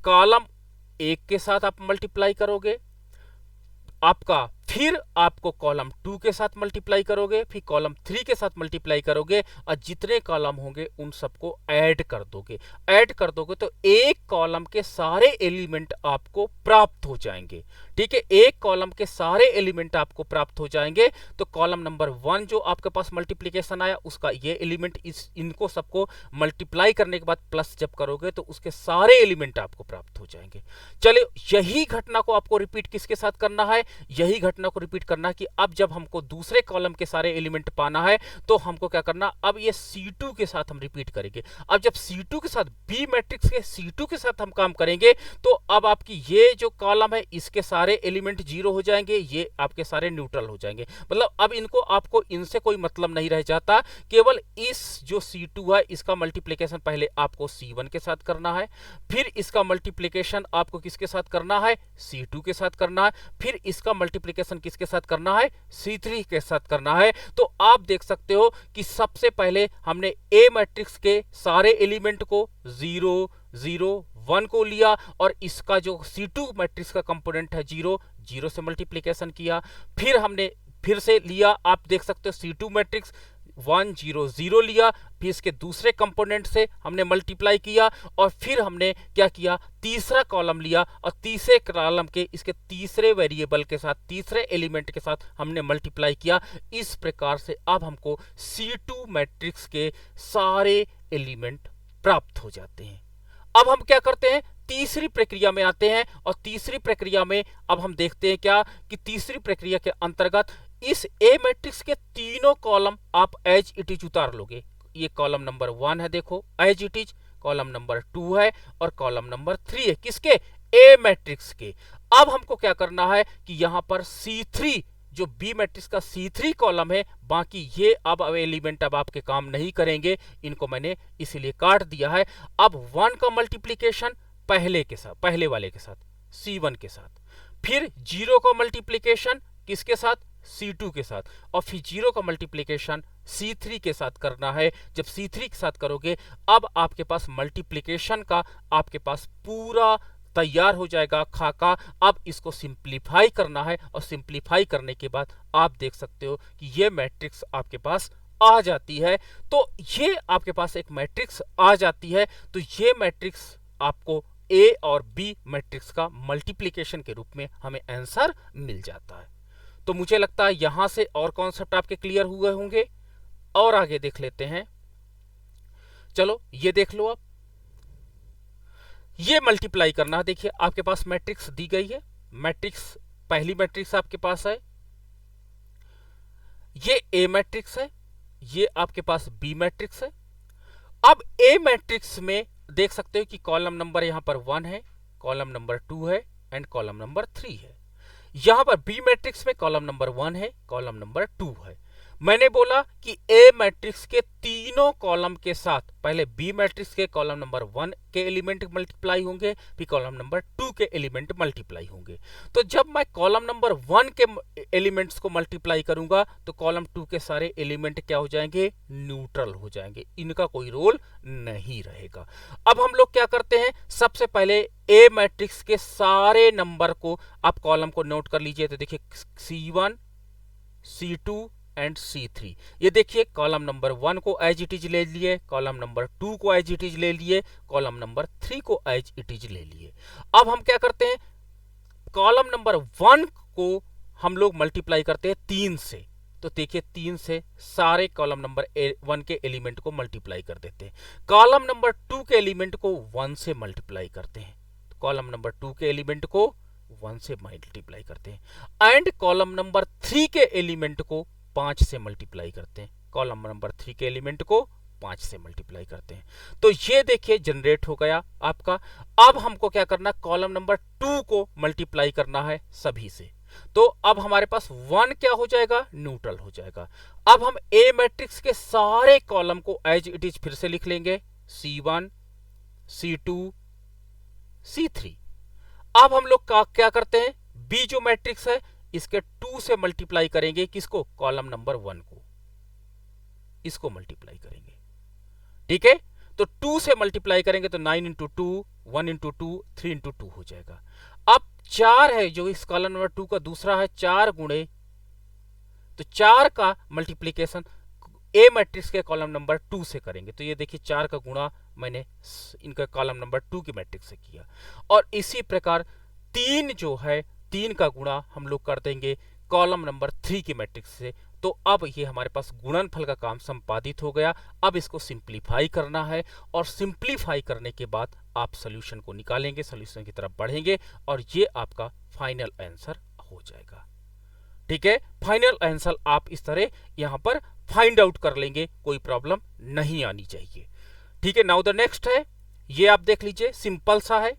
कॉलम 1 के साथ आप मल्टीप्लाई करोगे आपका, फिर आपको कॉलम 2 के साथ मल्टीप्लाई करोगे, फिर कॉलम 3 के साथ मल्टीप्लाई करोगे और जितने कॉलम होंगे उन सबको ऐड कर दोगे। ऐड कर दोगे तो एक कॉलम के सारे एलिमेंट आपको प्राप्त हो जाएंगे। ठीक है, एक कॉलम के सारे एलिमेंट आपको प्राप्त हो जाएंगे। तो कॉलम नंबर 1 जो आपके पास मल्टीप्लीकेशन आया उसका ये एलिमेंट, इनको सबको मल्टीप्लाई करने के बाद प्लस जब करोगे तो उसके सारे एलिमेंट आपको प्राप्त हो जाएंगे। चलिए यही घटना को आपको रिपीट किसके साथ करना है, यही घटना को रिपीट करना कि अब जब हमको दूसरे कॉलम के सारे एलिमेंट पाना है तो हमको क्या करना, अब ये C2 के साथ हम रिपीट करेंगे। अब जब C2 के साथ बी मैट्रिक्स के C2 के साथ हम काम करेंगे तो अब आपकी ये जो कॉलम है इसके सारे एलिमेंट 0 हो जाएंगे, ये आपके सारे न्यूट्रल हो जाएंगे। मतलब अब इनको आपको इनसे कोई मतलब नहीं रह जाता, केवल इस जो C2 है इसका मल्टीप्लीकेशन पहले आपको C1 के साथ करना है, फिर इसका मल्टीप्लीकेशन आपको किसके साथ करना है, C2 के साथ करना है, फिर इसका मल्टीप्लीकेशन किसके साथ करना है, C3 के साथ करना है। तो आप देख सकते हो कि सबसे पहले हमने ए मैट्रिक्स के सारे एलिमेंट को 0 0 1 को लिया और इसका जो C2 मैट्रिक्स का कंपोनेंट है 0 0 से मल्टीप्लीकेशन किया, फिर हमने फिर से लिया, आप देख सकते हो C2 मैट्रिक्स 1 0 0 लिया, फिर इसके दूसरे कंपोनेंट से हमने मल्टीप्लाई किया और फिर हमने क्या किया, तीसरा कॉलम लिया और तीसरे कॉलम के इसके तीसरे वेरिएबल के साथ, तीसरे एलिमेंट के साथ हमने मल्टीप्लाई किया। इस प्रकार से अब हमको C2 मैट्रिक्स के सारे एलिमेंट प्राप्त हो जाते हैं। अब हम क्या करते हैं, तीसरी प्रक्रिया में आते हैं और तीसरी प्रक्रिया में अब हम देखते हैं क्या कि तीसरी प्रक्रिया के अंतर्गत इस ए मैट्रिक्स के तीनों कॉलम आप एज इट इज उतार लोगे। ये कॉलम नंबर 1 है, देखो as it is, column number 2 है और कॉलम नंबर 3 है, किसके, ए मैट्रिक्स के। अब हमको क्या करना है कि यहां पर C3 जो बी मैट्रिक्स का C3 कॉलम है, बाकी ये अब एलिमेंट अब आपके काम नहीं करेंगे, इनको मैंने इसीलिए काट दिया है। अब 1 का मल्टीप्लीकेशन पहले के साथ, पहले वाले के साथ C1 के साथ, फिर 0 का मल्टीप्लीकेशन किसके साथ, C2 के साथ, और फिर 0 का मल्टीप्लीकेशन C3 के साथ करना है। जब C3 के साथ करोगे अब आपके पास मल्टीप्लीकेशन का आपके पास पूरा तैयार हो जाएगा खाका। अब इसको सिंप्लीफाई करना है और सिंप्लीफाई करने के बाद आप देख सकते हो कि ये मैट्रिक्स आपके पास आ जाती है। तो ये आपके पास एक मैट्रिक्स आ जाती है, तो ये मैट्रिक्स आपको ए और बी मैट्रिक्स का मल्टीप्लीकेशन के रूप में हमें आंसर मिल जाता है। तो मुझे लगता है यहां से और कॉन्सेप्ट आपके क्लियर हुए होंगे और आगे देख लेते हैं। चलो ये देख लो, आप ये मल्टीप्लाई करना, देखिए आपके पास मैट्रिक्स दी गई है, मैट्रिक्स पहली मैट्रिक्स आपके पास है, ये ए मैट्रिक्स है, ये आपके पास बी मैट्रिक्स है। अब ए मैट्रिक्स में देख सकते हो कि कॉलम नंबर यहां पर 1 है, कॉलम नंबर 2 है एंड कॉलम नंबर 3 है। यहां पर बी मैट्रिक्स में कॉलम नंबर 1 है, कॉलम नंबर 2 है। मैंने बोला कि ए मैट्रिक्स के तीनों कॉलम के साथ पहले बी मैट्रिक्स के कॉलम नंबर 1 के एलिमेंट मल्टीप्लाई होंगे, फिर कॉलम नंबर 2 के एलिमेंट मल्टीप्लाई होंगे। तो जब मैं कॉलम नंबर 1 के एलिमेंट्स को मल्टीप्लाई करूंगा तो कॉलम 2 के सारे एलिमेंट क्या हो जाएंगे, न्यूट्रल हो जाएंगे, इनका कोई रोल नहीं रहेगा। अब हम लोग क्या करते हैं, सबसे पहले ए मैट्रिक्स के सारे नंबर को आप कॉलम को नोट कर लीजिए। तो देखिए C1 C2 एंड C3। ये देखिए कॉलम नंबर 1 को एज इट इज ले लिए, कॉलम नंबर 2 को एज इट इज ले लिए, कॉलम नंबर 3 को एज इट इज ले लिए। अब हम क्या करते हैं, कॉलम नंबर 1 को हम लोग मल्टीप्लाई करते हैं 3 से। तो देखिए 3 से सारे कॉलम नंबर 1 के एलिमेंट को मल्टीप्लाई कर देते हैं। कॉलम नंबर 2 के एलिमेंट को 1 से मल्टीप्लाई करते हैं। कॉलम नंबर 2 के एलिमेंट को 1 से मल्टीप्लाई करते हैं एंड कॉलम नंबर 3 के एलिमेंट को 5 से मल्टीप्लाई करते हैं। कॉलम नंबर 3 के एलिमेंट को 5 से मल्टीप्लाई करते हैं। तो ये देखिए जनरेट हो गया आपका। अब हमको क्या करना, कॉलम नंबर 2 को मल्टीप्लाई करना है सभी से। तो अब हमारे पास 1 क्या हो जाएगा, न्यूट्रल हो जाएगा। अब हम ए मैट्रिक्स के सारे कॉलम को एज इट इज फिर से लिख लेंगे, C1 C2 C3। अब हम लोग क्या करते हैं, बी जो मैट्रिक्स है इसके 2 से मल्टीप्लाई करेंगे, किसको, कॉलम नंबर 1 को, इसको मल्टीप्लाई करेंगे। ठीक है, तो 2 से मल्टीप्लाई करेंगे तो 9 इंटू 2, 1 इंटू 2, 3 इंटू 2 हो जाएगा। अब 4 है जो इस कॉलम नंबर 2 का दूसरा है, 4 गुणे, तो 4 का मल्टीप्लीकेशन ए मैट्रिक्स के कॉलम नंबर 2 से करेंगे। तो ये देखिए 4 का गुणा मैंने इनका कॉलम नंबर 2 की मैट्रिक्स से किया। और इसी प्रकार 3 जो है, 3 का गुणा हम लोग कर देंगे कॉलम नंबर 3 की मैट्रिक्स से। तो अब ये हमारे पास गुणनफल का काम संपादित हो गया। अब इसको सिंप्लीफाई करना है और सिंप्लीफाई करने के बाद आप सोल्यूशन को निकालेंगे, सोल्यूशन की तरफ बढ़ेंगे और ये आपका फाइनल आंसर हो जाएगा। ठीक है, फाइनल आंसर आप इस तरह यहां पर फाइंड आउट कर लेंगे, कोई प्रॉब्लम नहीं आनी चाहिए। ठीक है, नाउ द नेक्स्ट है, ये आप देख लीजिए, सिंपल सा है।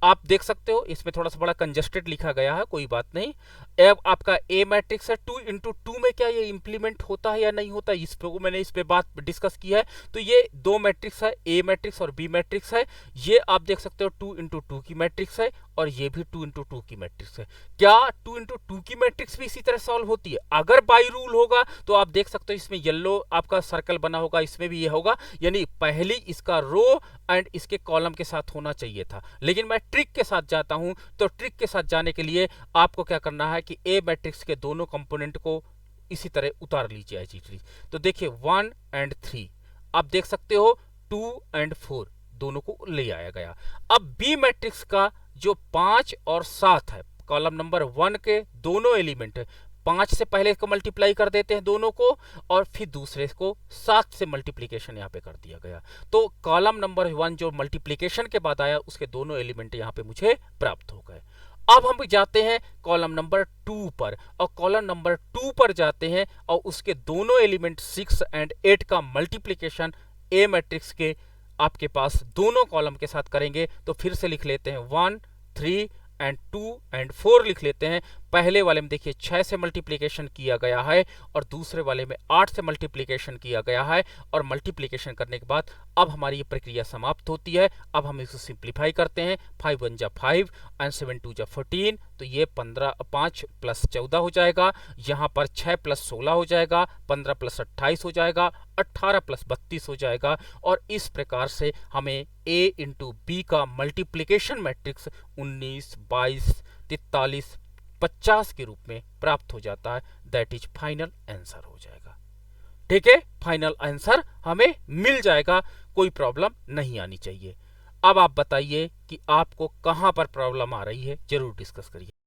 आप देख सकते हो इसमें थोड़ा सा बड़ा कंजस्टेड लिखा गया है, कोई बात नहीं। अब आपका ए मैट्रिक्स है, 2 इंटू 2 में क्या ये इंप्लीमेंट होता है या नहीं होता, इस पे मैंने इस पे बात डिस्कस की है। तो ये 2 मैट्रिक्स है, ए मैट्रिक्स और बी मैट्रिक्स है। ये आप देख सकते हो 2 इंटू 2 की मैट्रिक्स है और ये भी 2 इंटू 2 की मैट्रिक्स है। क्या 2 इंटू 2 की मैट्रिक्स भी इसी तरह सॉल्व होती है? अगर बाई रूल होगा तो आप देख सकते हो इसमें येलो आपका सर्कल बना होगा, इसमें भी ये होगा, यानी पहली इसका रो एंड इसके कॉलम के साथ होना चाहिए था। लेकिन मैं ट्रिक के साथ जाता हूं, तो ट्रिक के साथ जाने के लिए आपको क्या करना है कि ए मैट्रिक्स के दोनों कंपोनेंट को इसी तरह उतार लीजिए एज। तो देखिए 1 एंड 3 आप देख सकते हो, 2 एंड 4 दोनों को ले आया गया। अब बी मैट्रिक्स का जो 5 और 7 है, कॉलम नंबर 1 के दोनों एलिमेंट है, 5 से पहले को मल्टीप्लाई कर देते हैं दोनों को और फिर दूसरे को 7 से मल्टीप्लीकेशन यहाँ पे कर दिया गया। तो कॉलम नंबर 1 जो मल्टीप्लीकेशन के बाद आया उसके दोनों एलिमेंट यहाँ पे मुझे प्राप्त हो गए। अब हम जाते हैं कॉलम नंबर 2 पर और कॉलम नंबर 2 पर जाते हैं और उसके दोनों एलिमेंट 6 एंड 8 का मल्टीप्लीकेशन ए मैट्रिक्स के आपके पास दोनों कॉलम के साथ करेंगे। तो फिर से लिख लेते हैं 1, 3 एंड 2 एंड 4 लिख लेते हैं। पहले वाले में देखिए 6 से मल्टीप्लिकेशन किया गया है और दूसरे वाले में 8 से मल्टीप्लिकेशन किया गया है। और मल्टीप्लिकेशन करने के बाद अब हमारी ये प्रक्रिया समाप्त होती है। अब हम इसको सिंप्लीफाई करते हैं, 5 1 जा 5 एंड 7 2 जा 14। तो ये 5 प्लस 14 हो जाएगा, यहाँ पर 6 प्लस 16 हो जाएगा, 15 प्लस 28 हो जाएगा, 18 प्लस 32 हो जाएगा। और इस प्रकार से हमें ए इंटू बी का मल्टीप्लिकेशन मैट्रिक्स 19, 22, 43, 50 के रूप में प्राप्त हो जाता है। दैट इज फाइनल आंसर हो जाएगा। ठीक है, फाइनल आंसर हमें मिल जाएगा, कोई प्रॉब्लम नहीं आनी चाहिए। अब आप बताइए कि आपको कहां पर प्रॉब्लम आ रही है, जरूर डिस्कस करिए।